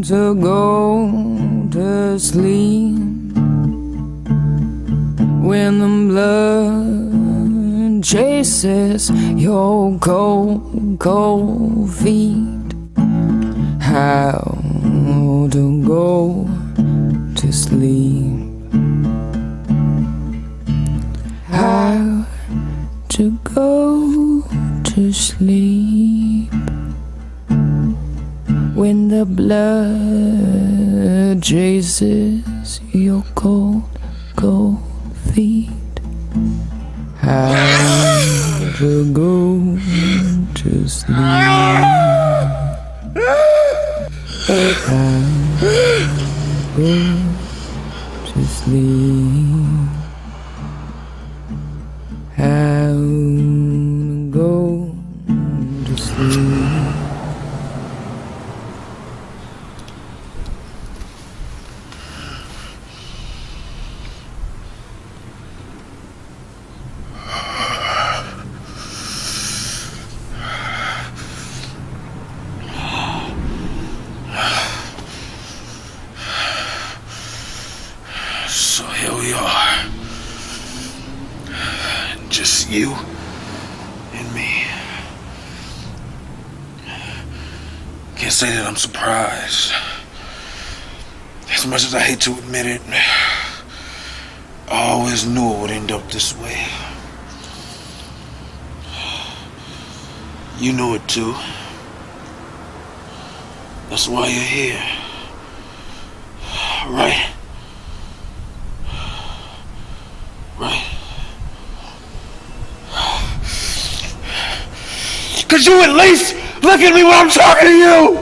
to go to sleep when the blood chases your cold, cold feet. How to go to sleep. How to go to sleep when the blood chases your cold, cold feet. How to go to sleep. How to go to sleep. How to go to sleep. So here we are. Just you and me. Can't say that I'm surprised. As much as I hate to admit it, I always knew it would end up this way. You knew it too. That's why you're here. Right? Right? Could you at least look at me when I'm talking to you?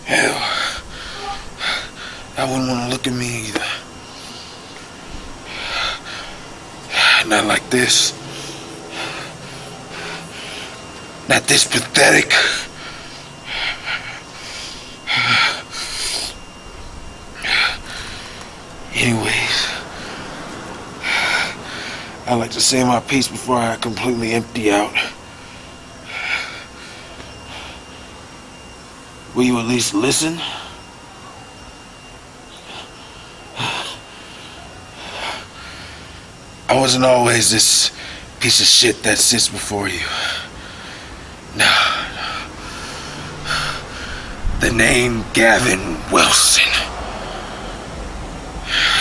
Hell, I wouldn't want to look at me either. Not like this. Not this pathetic. Anyways, I like to say my piece before I completely empty out. Will you at least listen? I wasn't always this piece of shit that sits before you. No. The name Gavin Wilson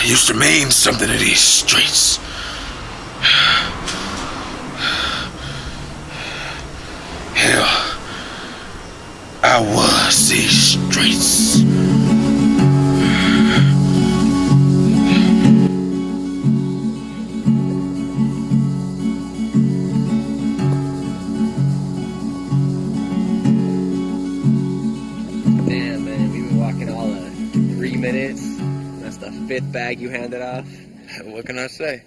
used to mean something to these streets. Hell, I was these streets. Damn, man, we've been walking all of 3 minutes. That's the 5th bag you handed off. What can I say?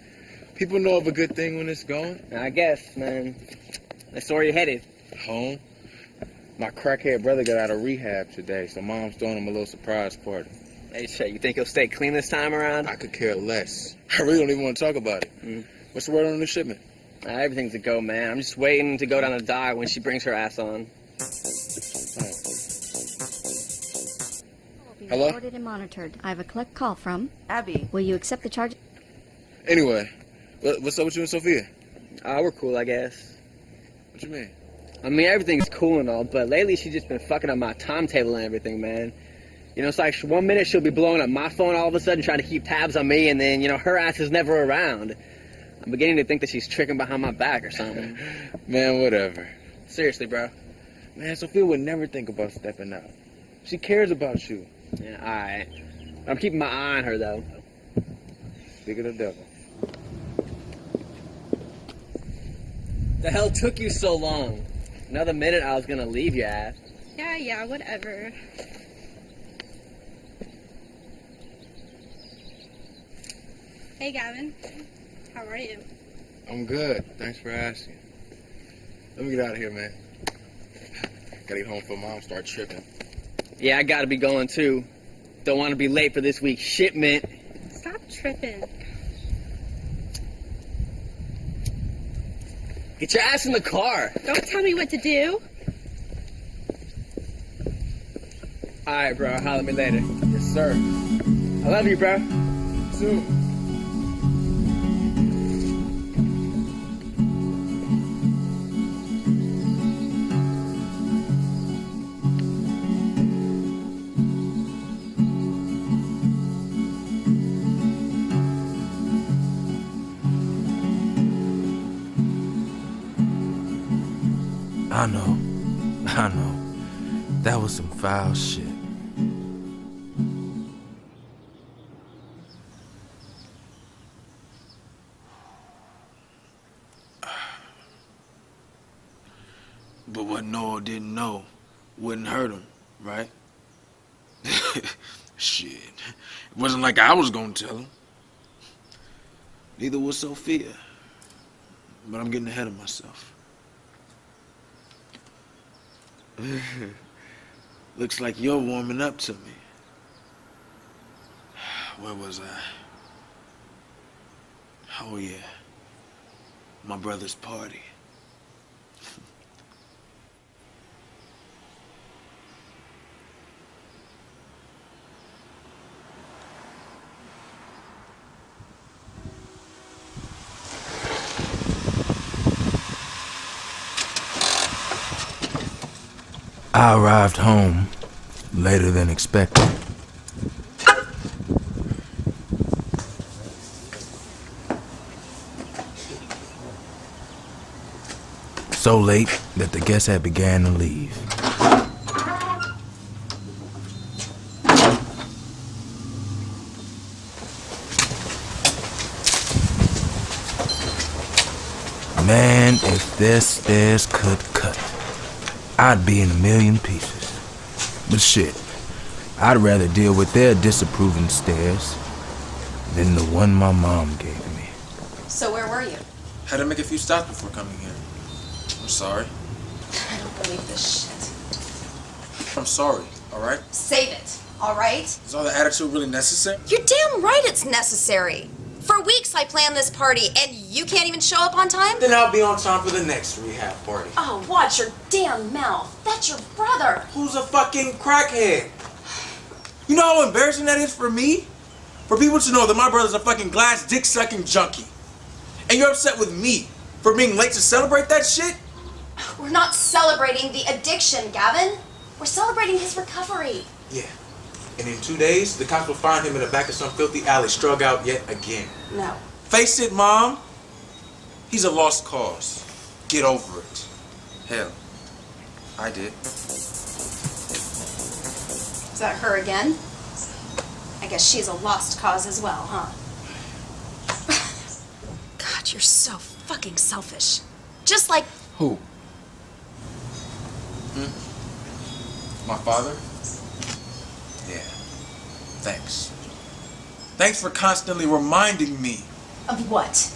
People know of a good thing when it's going. I guess, man. That's where you're headed. Home. My crackhead brother got out of rehab today, so Mom's throwing him a little surprise party. Hey, shit, you think he'll stay clean this time around? I could care less. I really don't even want to talk about it. What's the word on the shipment? Everything's a go, man. I'm just waiting to go down the dock when she brings her ass on. Hello? Recorded and monitored. I have a collect call from Abby. Will you accept the charge? Anyway, what's up with you and Sophia? We're cool, I guess. What you mean? I mean, everything's cool and all, but lately she's just been fucking up my timetable and everything, man. You know, it's like 1 minute she'll be blowing up my phone all of a sudden trying to keep tabs on me, and then, you know, her ass is never around. I'm beginning to think that she's tricking behind my back or something. Man, whatever. Seriously, bro. Man, Sophia would never think about stepping out. She cares about you. Yeah, alright. I'm keeping my eye on her, though. Speak of the devil. The hell took you so long? Another minute I was gonna leave your ass. Yeah, whatever. Hey, Gavin. How are you? I'm good. Thanks for asking. Let me get out of here, man. Gotta get home before Mom start tripping. Yeah, I gotta be going too. Don't want to be late for this week's shipment. Stop tripping. Get your ass in the car. Don't tell me what to do. Alright, bro. Holler at me later. Yes, sir. I love you, bro. Soon. I know. That was some foul shit. But what Noah didn't know wouldn't hurt him, right? Shit. It wasn't like I was gonna tell him. Neither was Sophia. But I'm getting ahead of myself. Looks like you're warming up to me. Where was I? Oh yeah. My brother's party. I arrived home later than expected. So late that the guests had began to leave. Man, if their stairs could cut, I'd be in a million pieces. But shit, I'd rather deal with their disapproving stares than the one my mom gave me. So where were you? Had to make a few stops before coming here. I'm sorry. I don't believe this shit. I'm sorry, alright? Save it, all right? Is all the attitude really necessary? You're damn right it's necessary. For weeks I planned this party, and you can't even show up on time? Then I'll be on time for the next rehab party. Oh, watch your damn mouth. That's your brother. Who's a fucking crackhead? You know how embarrassing that is for me? For people to know that my brother's a fucking glass dick-sucking junkie. And you're upset with me for being late to celebrate that shit? We're not celebrating the addiction, Gavin. We're celebrating his recovery. Yeah. And in 2 days, the cops will find him in the back of some filthy alley, strung out yet again. No. Face it, Mom. He's a lost cause. Get over it. Hell, I did. Is that her again? I guess she's a lost cause as well, huh? God, you're so fucking selfish. Just like... Who? My father? Yeah. Thanks. Thanks for constantly reminding me Of what?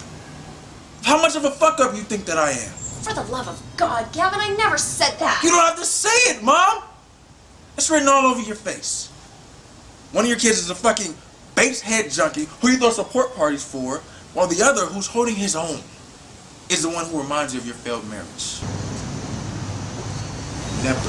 how much of a fuck-up you think that I am. For the love of God, Gavin, I never said that. You don't have to say it, Mom! It's written all over your face. One of your kids is a fucking base head junkie who you throw support parties for, while the other, who's holding his own, is the one who reminds you of your failed marriage. Never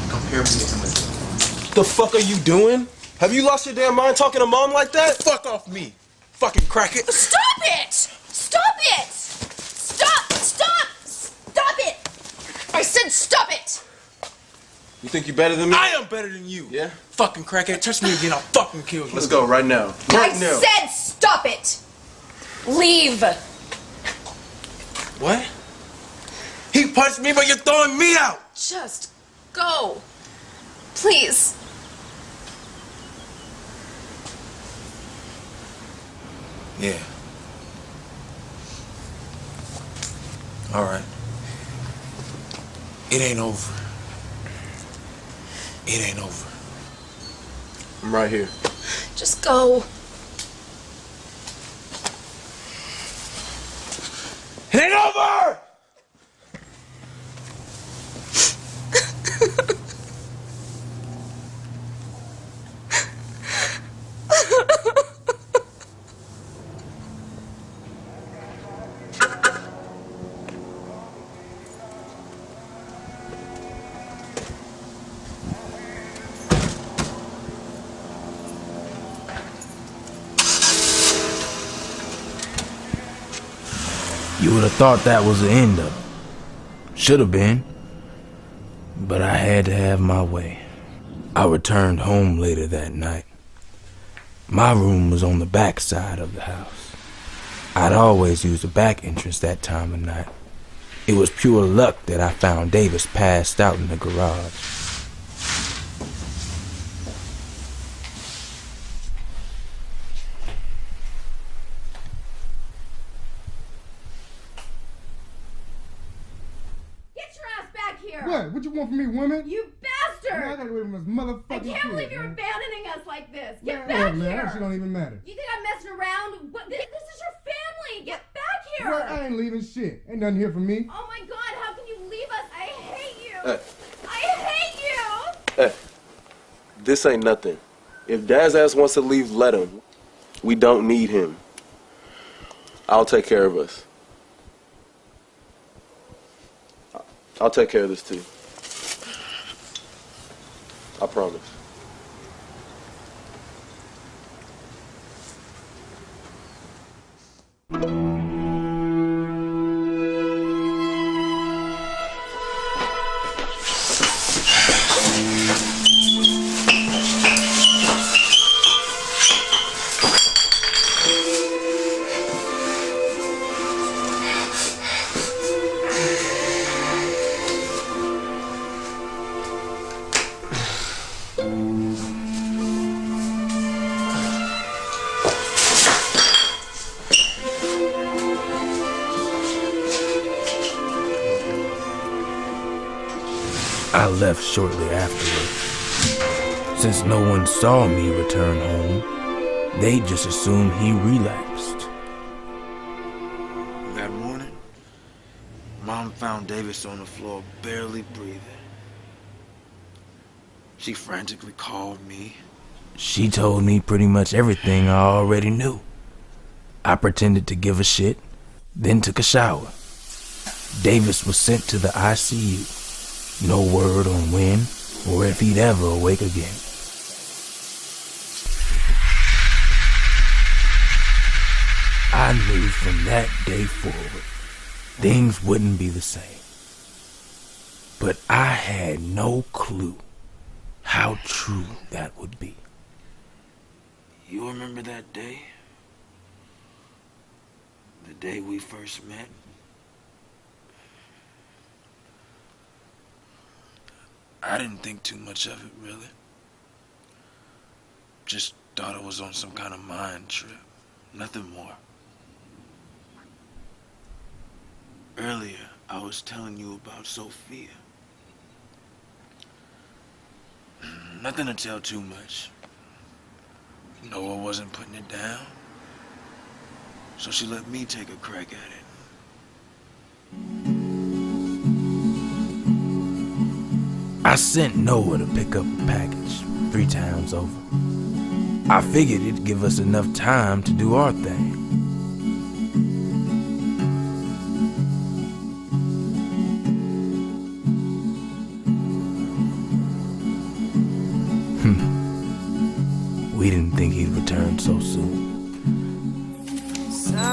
compare me to him again. The fuck are you doing? Have you lost your damn mind talking to Mom like that? Fuck off me, fucking crackhead. Stop it! Stop it! Stop! Stop! Stop it! I said stop it! You think you better than me? I am better than you. Yeah? Fucking crackhead, touch me again, I'll fucking kill you. Let's go right now. Right I now. said stop it! Leave! What? He punched me, but you're throwing me out. Just go. Please. Yeah. All right. It ain't over. It ain't over. I'm right here. Just go. It ain't over! You would have thought that was the end of it. Should have been. But I had to have my way. I returned home later that night. My room was on the back side of the house. I'd always use the back entrance that time of night. It was pure luck that I found Davis passed out in the garage. Get your ass back here! What? What you want from me, woman? You bastard! Man, I gotta wait from this motherfucking I can't kid, believe you're man. abandoning us like this. Get Man, back man, here! that shit don't even matter. You think I'm messing around? What? This is your family. Get back here! Well, I ain't leaving shit. Ain't nothing here for me. Oh my God! How can you leave us? I hate you. Hey. I hate you. Hey, this ain't nothing. If Dad's ass wants to leave, let him. We don't need him. I'll take care of us. I'll take care of this too. I promise. I left shortly afterward. Since no one saw me return home, they just assumed he relapsed. That morning, Mom found Davis on the floor, barely breathing. She frantically called me. She told me pretty much everything I already knew. I pretended to give a shit, then took a shower. Davis was sent to the ICU. No word on when or if he'd ever awake again. I knew from that day forward, things wouldn't be the same. But I had no clue how true that would be. You remember that day? The day we first met? I didn't think too much of it, really. Just thought I was on some kind of mind trip. Nothing more. Earlier, I was telling you about Sophia. Nothing to tell too much. Noah wasn't putting it down, so she let me take a crack at it. I sent Noah to pick up a package 3 times over. I figured it'd give us enough time to do our thing. We didn't think he'd return so soon. Silence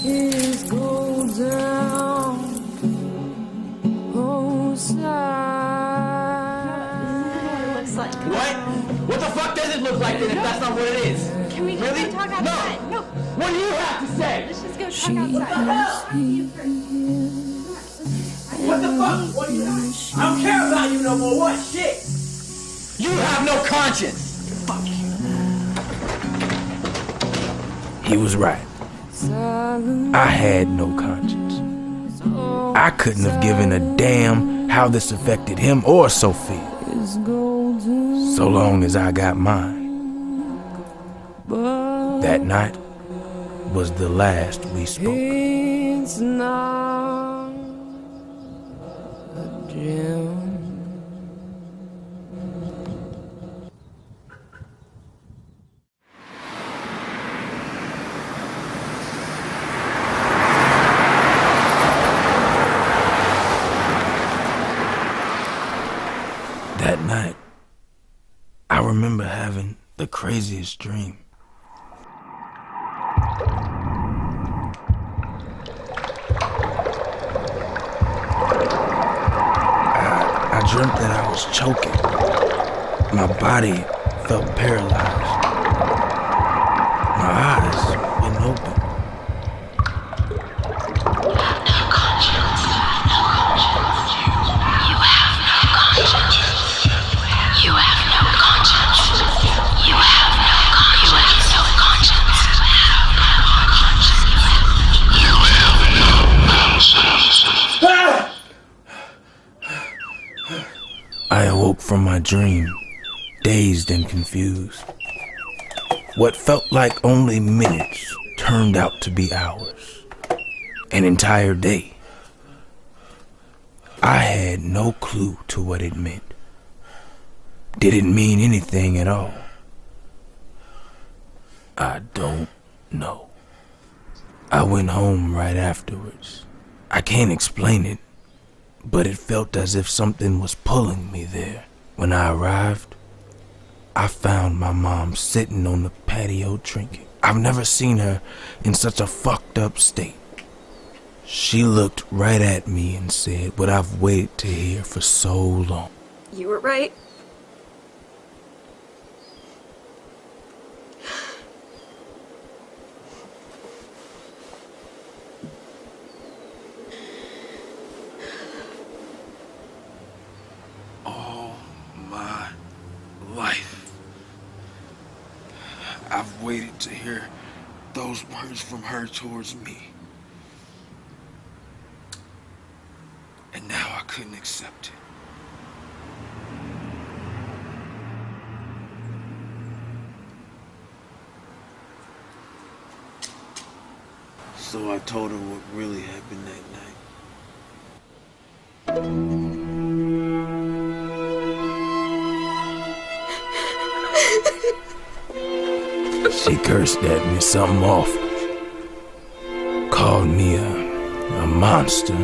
is go down. Oh, Looks like. What? What the fuck does it look like then if that's not what it is? Can we just go talk outside? No. What do you have to say? Let's just go talk outside. What the fuck? What do you have? I don't care about you no more. What? Shit. You have no conscience. Fuck you. He was right. I had no conscience. I couldn't have given a damn how this affected him or Sophia, so long as I got mine. That night was the last we spoke. It's not a dream. That night, I remember having the craziest dream. dreamt that I was choking. My body felt paralyzed. My eyes wouldn't open. I awoke from my dream, dazed and confused. What felt like only minutes turned out to be hours. An entire day. I had no clue to what it meant. Did it mean anything at all? I don't know. I went home right afterwards. I can't explain it, but it felt as if something was pulling me there. When I arrived, I found my mom sitting on the patio drinking. I've never seen her in such a fucked up state. She looked right at me and said what I've waited to hear for so long. You were right. All my life, I've waited to hear those words from her towards me. And now I couldn't accept it. So I told her what really happened that night. She cursed at me something awful. Called me a monster.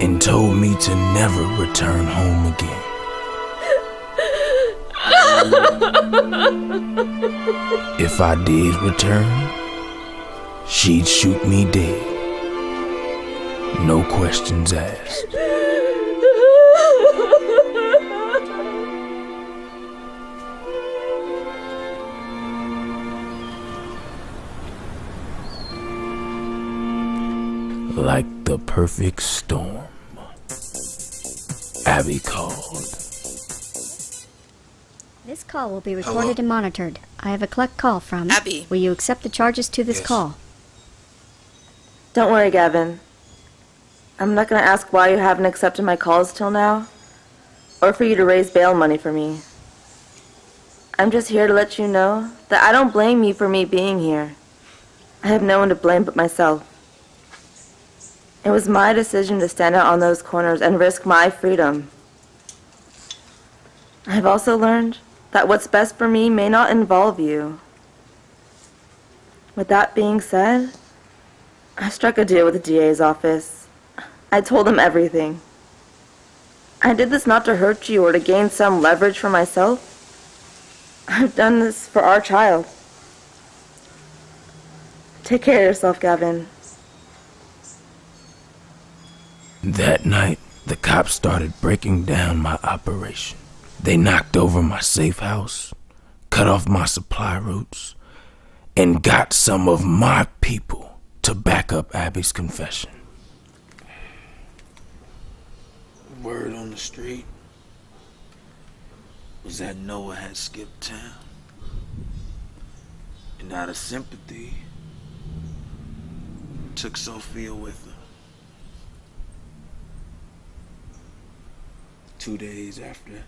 And told me to never return home again. If I did return, she'd shoot me dead. No questions asked. Like the perfect storm, Abby called. This call will be recorded and monitored. I have a collect call from Abby. Will you accept the charges to this call? Don't worry, Gavin. I'm not going to ask why you haven't accepted my calls till now, or for you to raise bail money for me. I'm just here to let you know that I don't blame you for me being here. I have no one to blame but myself. It was my decision to stand out on those corners and risk my freedom. I've also learned that what's best for me may not involve you. With that being said, I struck a deal with the DA's office. I told them everything. I did this not to hurt you or to gain some leverage for myself. I've done this for our child. Take care of yourself, Gavin. That night, the cops started breaking down my operation. They knocked over my safe house, cut off my supply routes, and got some of my people to back up Abby's confession. Word on the street was that Noah had skipped town. And out of sympathy, took Sophia with him. 2 days after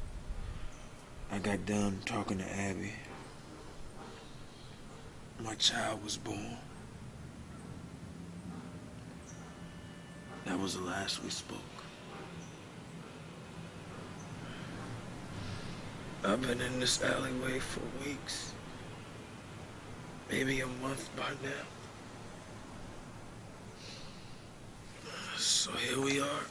I got done talking to Abby, my child was born. That was the last we spoke. I've been in this alleyway for weeks, maybe a month by now. So here we are.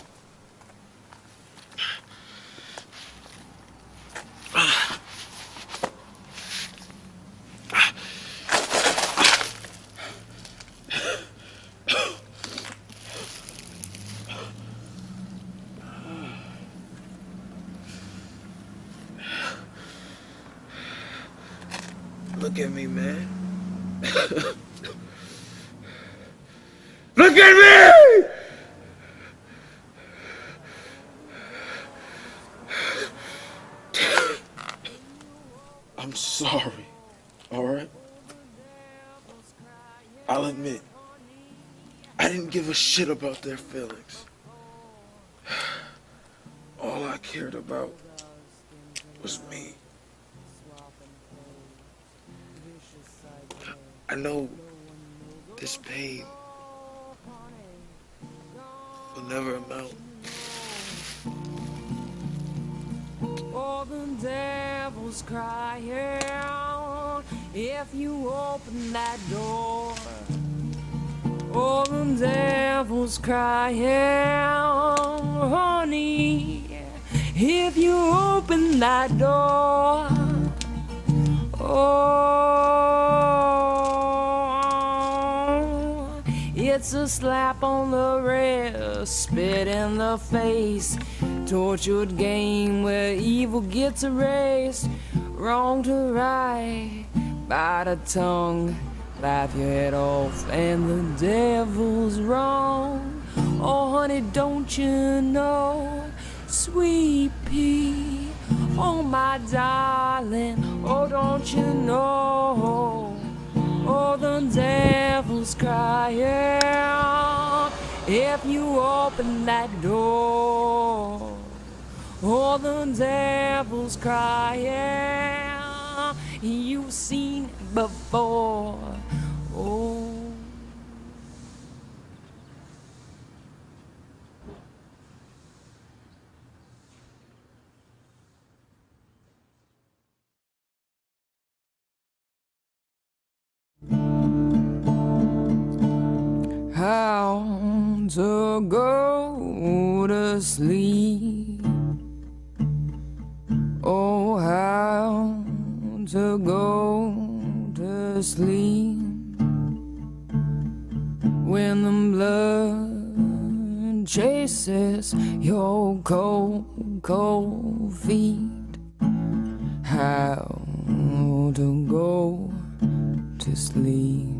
Look at me, man. Look at me! I'm sorry, alright? I'll admit, I didn't give a shit about their feelings. All I cared about was me. I know this pain will never amount. Oh, the devil's crying if you open that door. Oh, the devil's crying, honey, if you open that door. Oh, it's a slap on the wrist, spit in the face, tortured game where evil gets erased, wrong to right, by the tongue, laugh your head off and the devil's wrong. Oh honey, don't you know, sweet pea, oh my darling, oh don't you know, oh the devil's crying if you open that door. Oh the devil's crying, you've seen it before. Oh. How to go to sleep? Oh, how to go to sleep when the blood chases your cold, cold feet. How to go to sleep?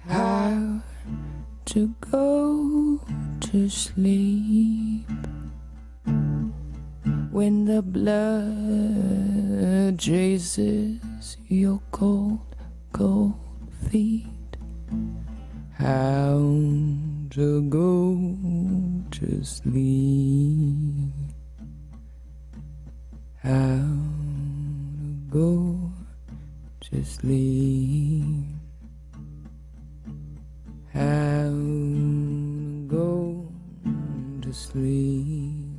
How to go to sleep when the blood chases your cold, cold feet. How to go to sleep. How to go to sleep. How to go to sleep.